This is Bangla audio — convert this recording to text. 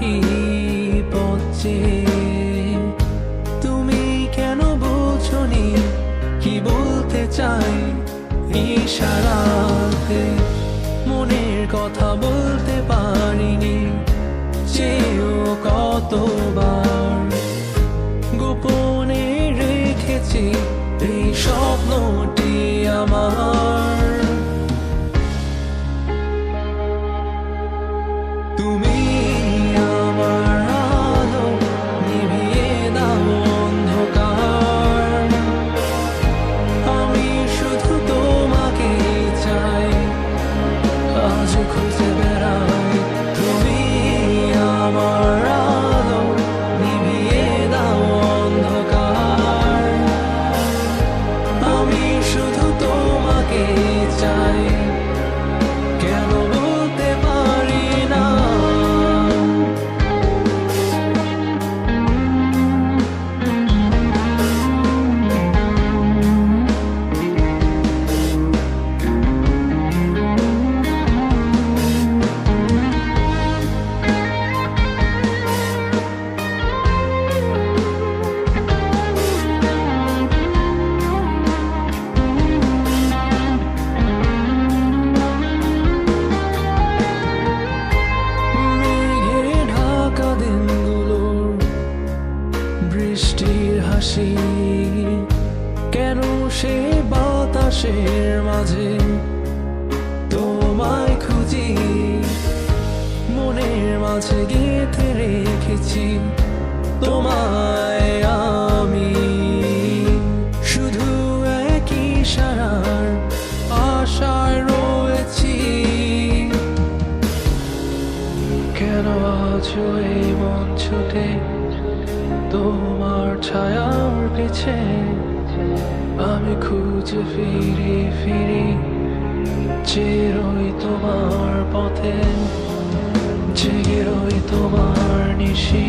থাকি পথে, তুমি কেন বোঝনি কি বলতে চাই ইশারাতে? মনের কথা বলতে পারিনি, চেয়েও কতবার গোপনে রেখেছি এই স্বপ্নটি আমার। তুমি আমার আলো, নিভিয়ে দাও অন্ধকার। আমি শুধু তোমাকে চাই, আজ খুঁজে বেড়াই। তুমি আমার আলো, নিভিয়ে দাও অন্ধকার। আমি শুধু তোমাকে চাই, কেন বলতে পারি না? বৃষ্টির হাসি কেন সে বাতাসের মাঝে? তোমায় খুঁজি, মনের মাঝে গেঁথে রেখেছি তোমায় আমি। শুধু একই ইশারার আশায় রয়েছি। কেন আজও এই মন ছুটে তোমার ছায়ার পিছে? আমি খুঁজে ফিরি ফিরি, চেয়ে রই তোমার পথে, জেগে রই তোমার নিশি।